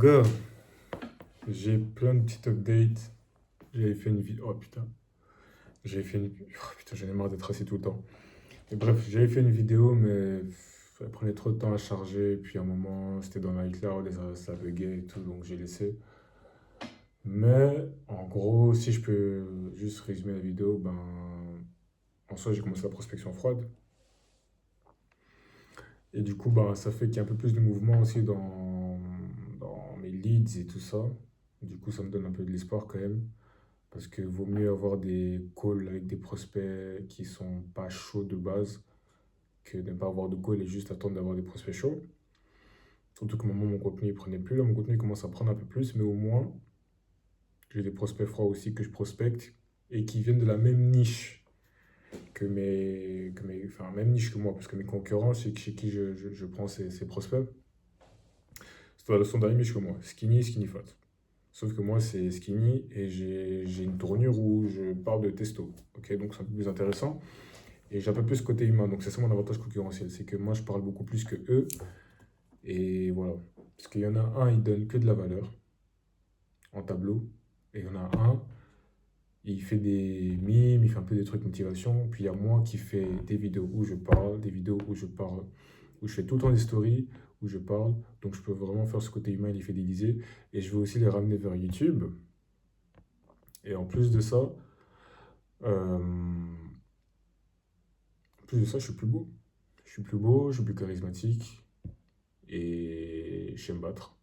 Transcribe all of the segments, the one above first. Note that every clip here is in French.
gars, j'ai plein de petites updates. J'avais fait une vidéo. Oh putain. J'avais fait une. Oh, putain, j'en ai marre d'être assis tout le temps. Et bref, j'avais fait une vidéo, mais ça prenait trop de temps à charger. Et puis à un moment, c'était dans l'iCloud et ça buguait et tout, donc j'ai laissé. Mais en gros, si je peux juste résumer la vidéo, ben. En soi, j'ai commencé la prospection froide. Et du coup, bah, ça fait qu'il y a un peu plus de mouvement aussi dans mes leads et tout ça. Du coup, ça me donne un peu de l'espoir quand même. Parce que vaut mieux avoir des calls avec des prospects qui sont pas chauds de base que de ne pas avoir de call et juste attendre d'avoir des prospects chauds. Surtout que mon contenu il prenait plus. Là, mon contenu il commence à prendre un peu plus, mais au moins, j'ai des prospects froids aussi que je prospecte et qui viennent de la même niche enfin, même niche que moi, parce que mes concurrents, c'est chez qui je prends ces prospects, sont dans la même niche que moi, skinny et skinny fat. Sauf que moi, c'est skinny et j'ai une tournure où je parle de testo. Ok, donc c'est un peu plus intéressant. Et j'ai un peu plus ce côté humain. Donc c'est ça mon avantage concurrentiel. C'est que moi, je parle beaucoup plus que eux. Et voilà. Parce qu'il y en a un, il donne que de la valeur en tableau. Et il y en a un, il fait des mimes, il fait un peu des trucs motivation. Puis il y a moi qui fais des vidéos où je parle, des vidéos où je parle, où je fais tout le temps des stories, où je parle. Donc je peux vraiment faire ce côté humain et les fidéliser. Et je veux aussi les ramener vers YouTube. Et en plus de ça, en plus de ça, je suis plus beau. Je suis plus beau, je suis plus charismatique et je sais me battre.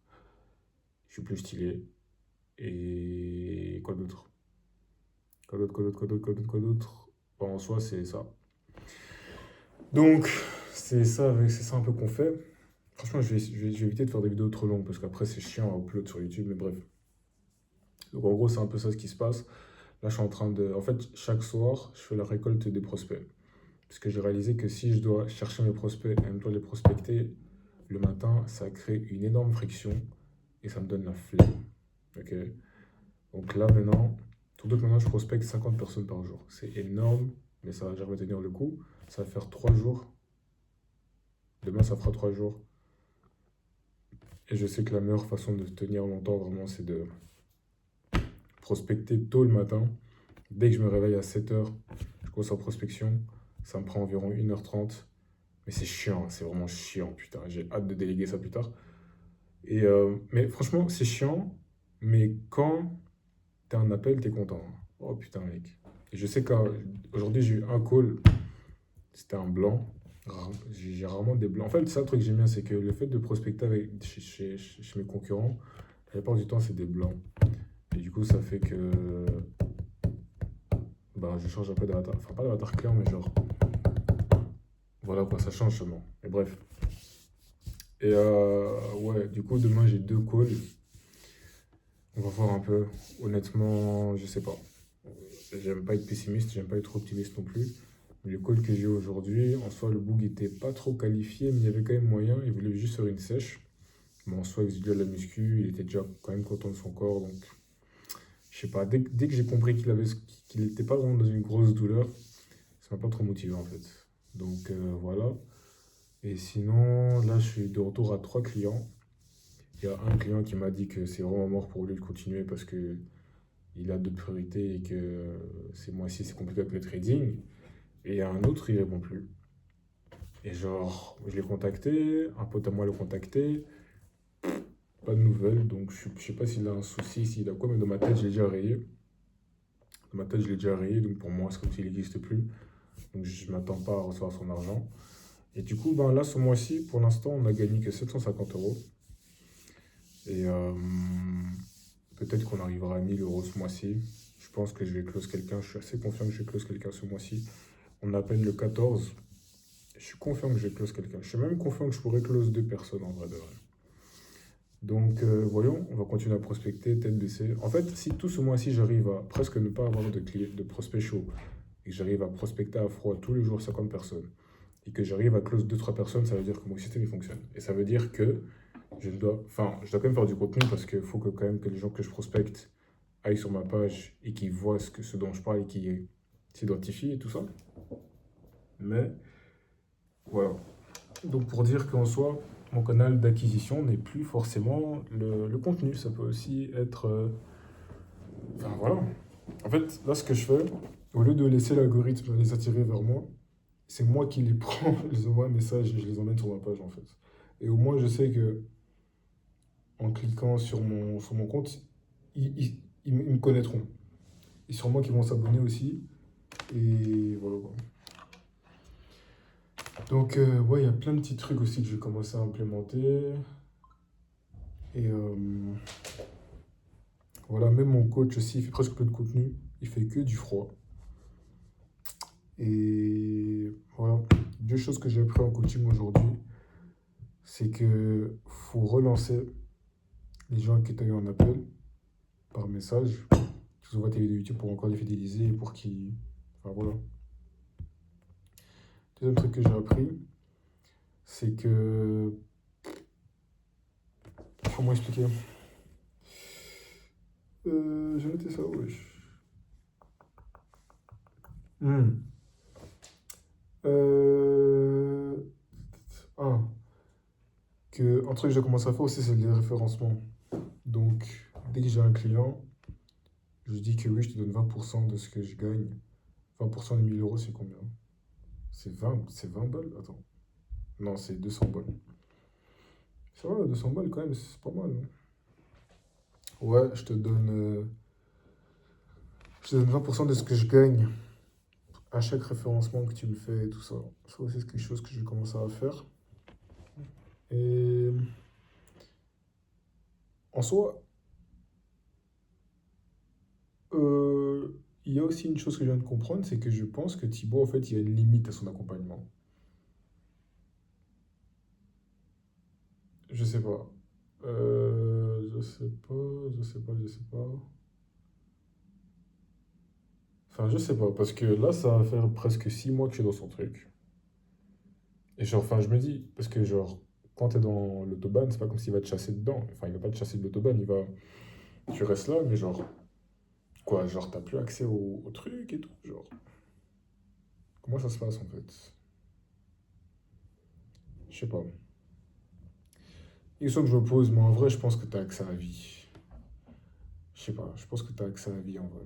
Je suis plus stylé. Et quoi d'autre? Quoi d'autre, quoi d'autre, quoi d'autre, quoi d'autre, quoi d'autre? Bon, en soi, c'est ça. Donc, c'est ça un peu qu'on fait. Franchement, je vais éviter de faire des vidéos trop longues parce qu'après, c'est chiant à upload sur YouTube, mais bref. Donc, en gros, c'est un peu ça ce qui se passe. Là, je suis en train de. En fait, chaque soir, je fais la récolte des prospects. Parce que j'ai réalisé que si je dois chercher mes prospects et en même temps les prospecter le matin, ça crée une énorme friction et ça me donne la flemme. Ok. Donc là maintenant, surtout que maintenant je prospecte 50 personnes par jour. C'est énorme, mais ça va jamais tenir le coup. Ça va faire 3 jours. Demain, ça fera 3 jours. Et je sais que la meilleure façon de tenir longtemps, vraiment, c'est de prospecter tôt le matin. Dès que je me réveille à 7 heures, je commence en prospection. Ça me prend environ 1h30. Mais c'est chiant, c'est vraiment chiant, putain. J'ai hâte de déléguer ça plus tard. Mais franchement, c'est chiant. Mais quand t'as un appel, t'es content. Oh putain, mec. Et je sais qu'aujourd'hui, j'ai eu un call. C'était un blanc. J'ai rarement des blancs. En fait, ça, le truc que j'aime bien, c'est que le fait de prospecter chez mes concurrents, la plupart du temps, c'est des blancs. Et du coup, ça fait que bah, je change un peu d'avatar. Enfin, pas d'avatar client, mais genre. Voilà quoi, ça change seulement. Mais bref. Et ouais, du coup, demain, j'ai 2 calls. On va voir un peu. Honnêtement, je sais pas. J'aime pas être pessimiste, j'aime pas être trop optimiste non plus. Mais le call que j'ai aujourd'hui, en soi, le bug était pas trop qualifié, mais il y avait quand même moyen. Il voulait juste faire une sèche. Mais en soi, il faisait déjà de la muscu, il était déjà quand même content de son corps. Donc, je sais pas. Dès que j'ai compris qu'il était pas vraiment dans une grosse douleur, ça m'a pas trop motivé en fait. Donc, voilà. Et sinon, là, je suis de retour à 3 clients. Il y a un client qui m'a dit que c'est vraiment mort pour lui de continuer parce que il a d'autres priorités et que ces mois-ci c'est compliqué avec le trading. Et il y a un autre, il répond plus. Et genre, je l'ai contacté, un pote à moi l'a contacté, pas de nouvelles, donc je sais pas s'il a un souci, s'il a quoi, mais dans ma tête je l'ai déjà rayé. Dans ma tête je l'ai déjà rayé, donc pour moi c'est comme s'il n'existe plus. Donc je m'attends pas à recevoir son argent. Et du coup, ben là ce mois-ci, pour l'instant, on a gagné que 750 euros. Et peut-être qu'on arrivera à 1000 euros ce mois-ci. Je pense que je vais close quelqu'un. Je suis assez confiant que je vais close quelqu'un ce mois-ci. On a à peine le 14. Je suis confiant que je vais close quelqu'un. Je suis même confiant que je pourrais close 2 personnes en vrai de vrai. Donc voyons, on va continuer à prospecter, tête baissée. En fait, si tout ce mois-ci j'arrive à presque ne pas avoir de prospects chauds et que j'arrive à prospecter à froid tous les jours 50 personnes et que j'arrive à close 2 3 personnes, ça veut dire que mon système il fonctionne. Et ça veut dire que je dois quand même faire du contenu parce qu'il faut que quand même que les gens que je prospecte aillent sur ma page et qu'ils voient ce dont je parle et qu'ils s'identifient et tout ça. Mais voilà. Donc pour dire qu'en soi, mon canal d'acquisition n'est plus forcément le contenu. Ça peut aussi être... Enfin voilà. En fait, là, ce que je fais, au lieu de laisser l'algorithme les attirer vers moi, c'est moi qui les prends, je les envoie un message et je les emmène sur ma page en fait. Et au moins, je sais que en cliquant sur mon compte, ils me connaîtront. Et sûrement qu'ils vont s'abonner aussi. Et voilà quoi. Donc, ouais, il y a plein de petits trucs aussi que je vais commencer à implémenter. Et voilà, même mon coach aussi, il fait presque plus de contenu. Il fait que du froid. Et voilà, deux choses que j'ai appris en coaching aujourd'hui, c'est que faut relancer les gens qui t'ont eu en appel par message. Tu envoies tes vidéos YouTube pour encore les fidéliser et pour qu'ils... Enfin voilà. Deuxième truc que j'ai appris, c'est que... Comment expliquer? J'ai noté ça, wesh. Hmm. Euh... Ah, un truc que j'ai commencé à faire aussi, c'est les référencements. Donc, dès que j'ai un client, je lui dis que oui, je te donne 20% de ce que je gagne. 20% de 1000 euros, c'est combien? C'est 20 balles? Attends. Non, c'est 200 balles. Ça va, 200 balles quand même, c'est pas mal, hein. Ouais, je te donne 20% de ce que je gagne à chaque référencement que tu me fais et tout ça. Ça aussi, c'est quelque chose que je vais commencer à faire. Et en soi, euh, il y a aussi une chose que je viens de comprendre, c'est que je pense que Thibaut, en fait, il y a une limite à son accompagnement. Je sais pas. Je sais pas, je sais pas. Enfin, je sais pas, parce que là, ça va faire presque 6 mois que je suis dans son truc. Et genre, enfin, je me dis, parce que genre, quand t'es dans l'autobahn, c'est pas comme s'il va te chasser dedans. Enfin, il va pas te chasser de l'autobahn, il va... Tu restes là, mais genre, quoi, genre, t'as plus accès au truc et tout, genre. Comment ça se passe, en fait? Je sais pas. Une question que je me pose, mais en vrai, je pense que t'as accès à la vie. Je sais pas, je pense que t'as accès à la vie, en vrai.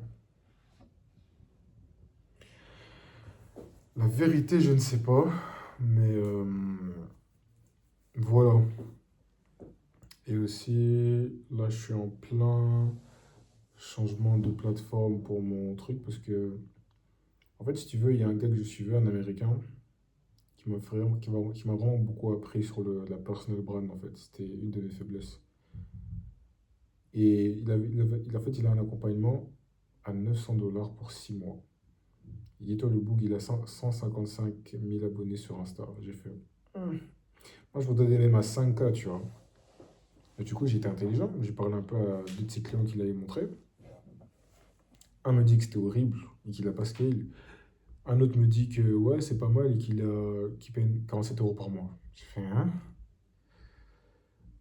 La vérité, je ne sais pas, mais voilà. Et aussi, là, je suis en plein changement de plateforme pour mon truc parce que, en fait, si tu veux, il y a un gars que je suivais, un américain, qui m'a vraiment beaucoup appris sur la personal brand, en fait. C'était une de mes faiblesses. Et en fait, il a un accompagnement à 900 dollars pour 6 mois. Et dis-toi, le boug, il a 155 000 abonnés sur Insta. J'ai fait, Hmm. Moi, je voudrais donner même à 5K, tu vois. Et du coup, j'étais intelligent. J'ai parlé un peu à deux de ses clients qu'il avait montré. Un me dit que c'était horrible et qu'il a pas scale. Un autre me dit que ouais, c'est pas mal et qu'il paye 47 euros par mois. J'ai fait, hein?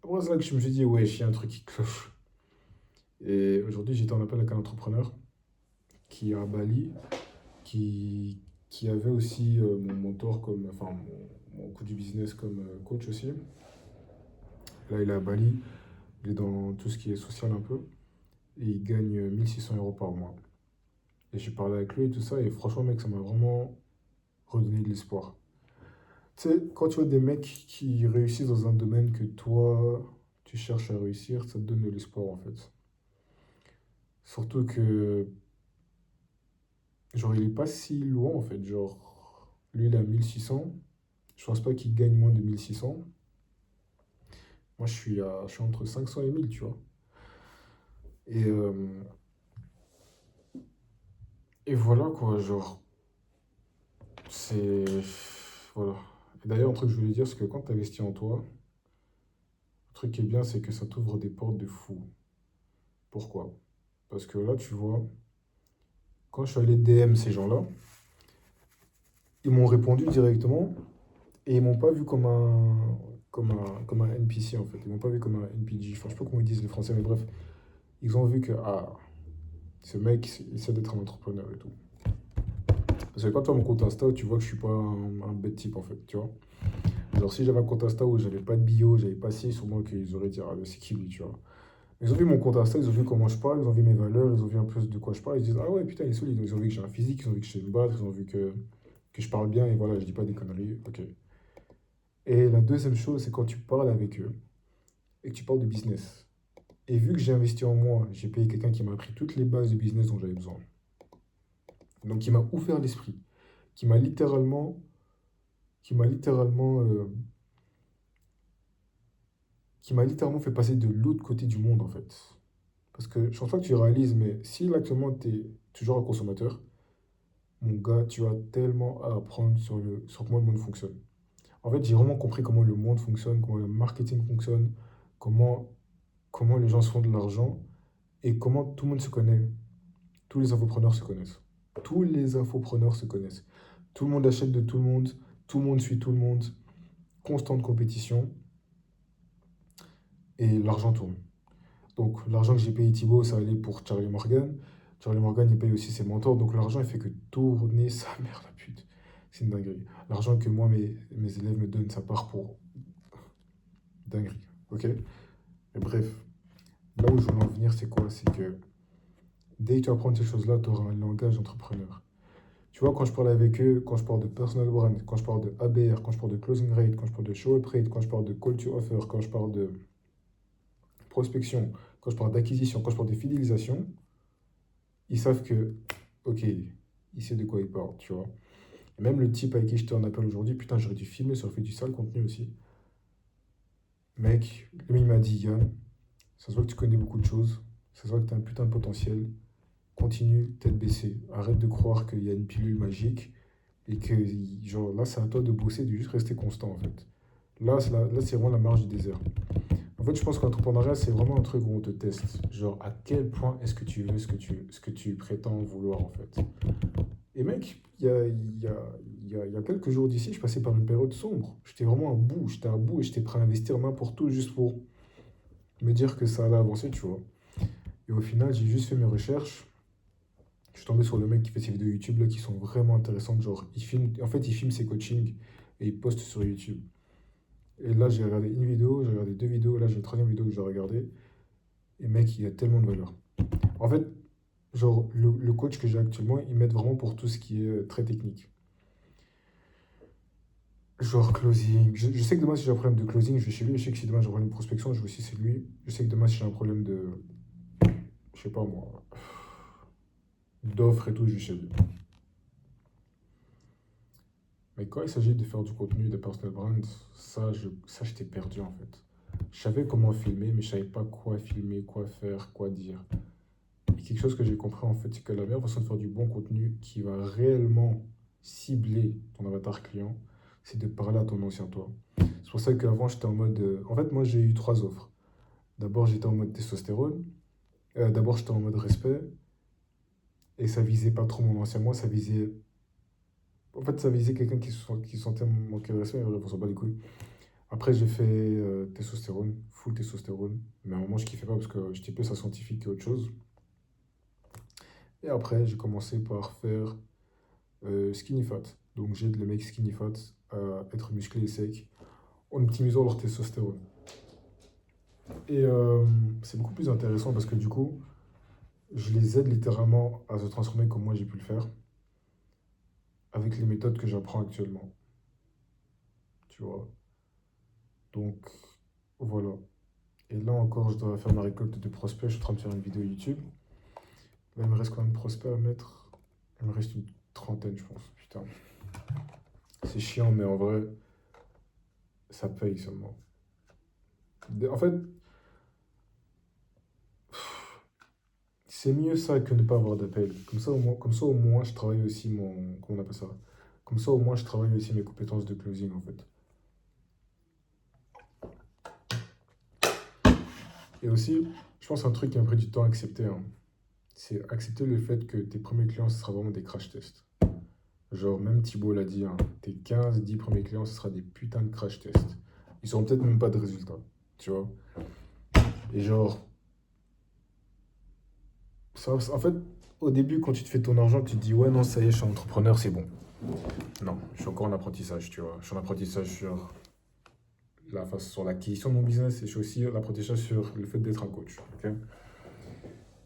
Après, c'est là que je me suis dit, ouais, il y a un truc qui cloche. Et aujourd'hui, j'étais en appel avec un entrepreneur qui est à Bali, qui avait aussi mon mentor comme, enfin, mon coup du business comme coach aussi. Là, il est à Bali, il est dans tout ce qui est social un peu, et il gagne 1600 euros par mois. Et j'ai parlé avec lui et tout ça, et franchement, mec, ça m'a vraiment redonné de l'espoir. Tu sais, quand tu vois des mecs qui réussissent dans un domaine que toi, tu cherches à réussir, ça te donne de l'espoir en fait. Surtout que, genre, il est pas si loin en fait. Genre, lui, il a 1600. Je pense pas qu'il gagne moins de 1600. Moi, je suis entre 500 et 1000, tu vois. Et, euh, et voilà quoi, genre, c'est. Voilà. Et d'ailleurs, un truc que je voulais dire, c'est que quand tu investis en toi, le truc qui est bien, c'est que ça t'ouvre des portes de fou. Pourquoi? Parce que là, tu vois, quand je suis allé DM ces gens-là, ils m'ont répondu directement et ils m'ont pas vu comme un NPC en fait. Ils m'ont pas vu comme un NPG. Enfin, je sais pas comment ils disent les Français, mais bref, ils ont vu que ah, ce mec, il essaie d'être un entrepreneur et tout. Parce que quand tu vois mon compte Insta, tu vois que je suis pas un bête type en fait, tu vois. Genre, si j'avais un compte Insta où j'avais pas de bio, j'avais pas ci, sûrement qu'ils auraient dit, ah, c'est qui lui, tu vois. Ils ont vu mon compte Insta, ils ont vu comment je parle, ils ont vu mes valeurs, ils ont vu un peu de quoi je parle. Ils disent, ah ouais, putain, il est solide. Ils ont vu que j'ai un physique, ils ont vu que je sais me battre, ils ont vu que je parle bien et voilà, je dis pas des conneries. Ok. Et la deuxième chose, c'est quand tu parles avec eux et que tu parles de business. Et vu que j'ai investi en moi, j'ai payé quelqu'un qui m'a appris toutes les bases de business dont j'avais besoin. Donc, qui m'a ouvert l'esprit, qui m'a littéralement, qui m'a littéralement, euh, qui m'a littéralement fait passer de l'autre côté du monde, en fait. Parce que je pense pas que tu réalises, mais si là, actuellement, tu es toujours un consommateur, mon gars, tu as tellement à apprendre sur comment le monde fonctionne. En fait, j'ai vraiment compris comment le monde fonctionne, comment le marketing fonctionne, comment, comment les gens se font de l'argent et comment tout le monde se connaît. Tous les infopreneurs se connaissent. Tous les infopreneurs se connaissent. Tout le monde achète de tout le monde suit tout le monde, constante compétition et l'argent tourne. Donc l'argent que j'ai payé Thibaut, ça allait pour Charlie Morgan. Charlie Morgan, il paye aussi ses mentors. Donc l'argent, il fait que tourner sa mère, la pute. C'est une dinguerie. L'argent que moi, mes élèves me donnent, ça part pour dinguerie. Ok? Et bref, là où je veux en venir, c'est quoi? C'est que dès que tu apprends ces choses-là, tu auras un langage d'entrepreneur. Tu vois, quand je parle avec eux, quand je parle de personal brand, quand je parle de ABR, quand je parle de closing rate, quand je parle de show up rate, quand je parle de call to offer, quand je parle de prospection, quand je parle d'acquisition, quand je parle de fidélisation, ils savent que, ok, il sait de quoi il parle, tu vois. Et même le type avec qui je te en appelle aujourd'hui, putain, j'aurais dû filmer, ça aurait fait du sale contenu aussi. Mec, lui, il m'a dit, Yann, ça se voit que tu connais beaucoup de choses, ça se voit que tu as un putain de potentiel, continue, tête baissée. Arrête de croire qu'il y a une pilule magique et que, genre, là, c'est à toi de bosser, de juste rester constant, en fait. Là, c'est vraiment la marge du désert. En fait, je pense que l'entrepreneuriat, c'est vraiment un truc où on te teste. Genre, à quel point est-ce que tu veux ce que tu prétends vouloir, en fait. Et mec, il y a quelques jours d'ici, je passais par une période sombre. J'étais vraiment à bout et j'étais prêt à investir n'importe où juste pour me dire que ça allait avancer, tu vois. Et au final, j'ai juste fait mes recherches. Je suis tombé sur le mec qui fait ses vidéos YouTube là qui sont vraiment intéressantes. Genre, en fait, il filme ses coachings et il poste sur YouTube. Et là, j'ai regardé une vidéo, j'ai regardé deux vidéos, là, j'ai une troisième vidéo que je dois regarder. Et mec, il a tellement de valeur. En fait, genre, le coach que j'ai actuellement, il m'aide vraiment pour tout ce qui est très technique. Genre closing. Je sais que demain, si j'ai un problème de closing, je vais chez lui. Je sais que si demain j'ai un problème de prospection, je vais aussi chez lui. Je sais que demain, si j'ai un problème de, je sais pas moi, d'offres et tout, je vais chez lui. Mais quand il s'agit de faire du contenu, de personal brand, ça j'étais perdu en fait. Je savais comment filmer, mais je savais pas quoi filmer, quoi faire, quoi dire. Et quelque chose que j'ai compris en fait, c'est que la meilleure façon de faire du bon contenu qui va réellement cibler ton avatar client, c'est de parler à ton ancien toi. C'est pour ça qu'avant j'étais en mode. En fait, moi j'ai eu trois offres. D'abord j'étais en mode testostérone, d'abord j'étais en mode respect, et ça visait pas trop mon ancien moi, ça visait. En fait, ça visait quelqu'un qui se sentait manquer de respect, mais bref, on s'en bat les couilles. Après, j'ai fait testostérone, full testostérone, mais à un moment je kiffais pas parce que j'étais plus un scientifique qu'autre chose. Et après, j'ai commencé par faire skinny fat. Donc j'aide les mecs skinny fat à être musclés et secs en optimisant leur testostérone. Et c'est beaucoup plus intéressant parce que du coup, je les aide littéralement à se transformer comme moi j'ai pu le faire avec les méthodes que j'apprends actuellement. Tu vois. Donc voilà. Et là encore, je dois faire ma récolte de prospects. Je suis en train de faire une vidéo YouTube. Là, il me reste combien de prospects à mettre? Il me reste une trentaine, je pense. Putain. C'est chiant, mais en vrai, ça paye seulement. En fait, c'est mieux ça que ne pas avoir d'appel. Comme ça, au moins, je travaille aussi mon. Comment on appelle ça? Comme ça, au moins, je travaille aussi mes compétences de closing, en fait. Et aussi, je pense un truc qui a pris du temps à accepter, hein, c'est accepter le fait que tes premiers clients, ce sera vraiment des crash tests. Genre, même Thibaut l'a dit, hein, tes 15-10 premiers clients, ce sera des putains de crash tests. Ils seront peut-être même pas de résultats, tu vois. Et genre, en fait, au début, quand tu te fais ton argent, tu te dis, ouais, non, ça y est, je suis entrepreneur, c'est bon. Non, je suis encore en apprentissage, tu vois. Je suis en apprentissage sur sur l'acquisition de mon business et je fais aussi l'apprentissage sur le fait d'être un coach. Ok.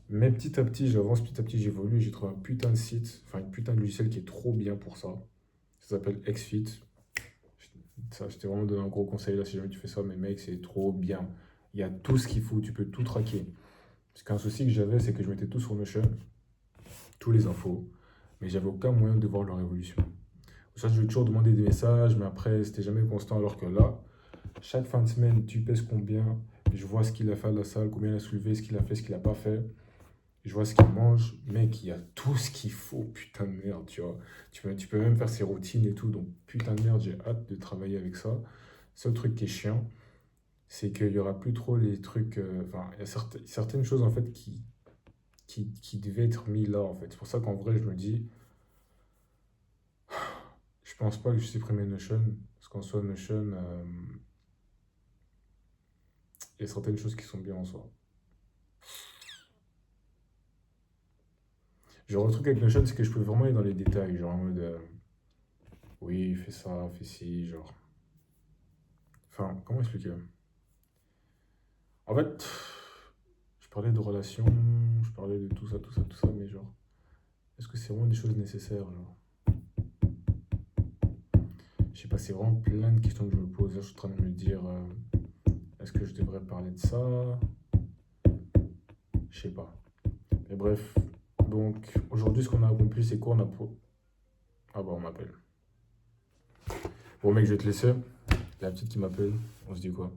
Mais petit à petit, j'avance, petit à petit, j'évolue. J'ai trouvé un putain de site, enfin une putain de logiciel qui est trop bien pour ça. Ça s'appelle XFit. Ça, je t'ai vraiment donné un gros conseil là si jamais tu fais ça, mais mec, c'est trop bien. Il y a tout ce qu'il faut, tu peux tout traquer. Parce qu'un souci que j'avais, c'est que je mettais tout sur Notion, tous les infos, mais j'avais aucun moyen de voir leur évolution. Ça, je vais toujours demander des messages, mais après, c'était jamais constant. Alors que là, chaque fin de semaine, tu pèses combien, je vois ce qu'il a fait à la salle, combien il a soulevé, ce qu'il a fait, ce qu'il n'a pas fait. Je vois ce qu'il mange, mec, il y a tout ce qu'il faut, putain de merde, tu vois. Tu peux même faire ses routines et tout, donc putain de merde, j'ai hâte de travailler avec ça. Seul truc qui est chiant, c'est qu'il y aura plus trop les trucs. Enfin, il y a certaines choses en fait qui devaient être mis là en fait. C'est pour ça qu'en vrai, je me dis, je pense pas que je supprimer Notion, parce qu'en soi, Notion, il y a certaines choses qui sont bien en soi. Genre, le truc avec Notion, c'est que je peux vraiment aller dans les détails, genre en mode, oui, fais ça, fais ci, genre. Enfin, comment expliquer? En fait, je parlais de relations, je parlais de tout ça, tout ça, tout ça, mais genre, est-ce que c'est vraiment des choses nécessaires, genre? Je sais pas, c'est vraiment plein de questions que je me pose. Là, je suis en train de me dire, est-ce que je devrais parler de ça? Je sais pas. Mais bref, donc aujourd'hui, ce qu'on a accompli, c'est quoi? Ah bah, on m'appelle. Bon, mec, je vais te laisser. La petite qui m'appelle, on se dit quoi?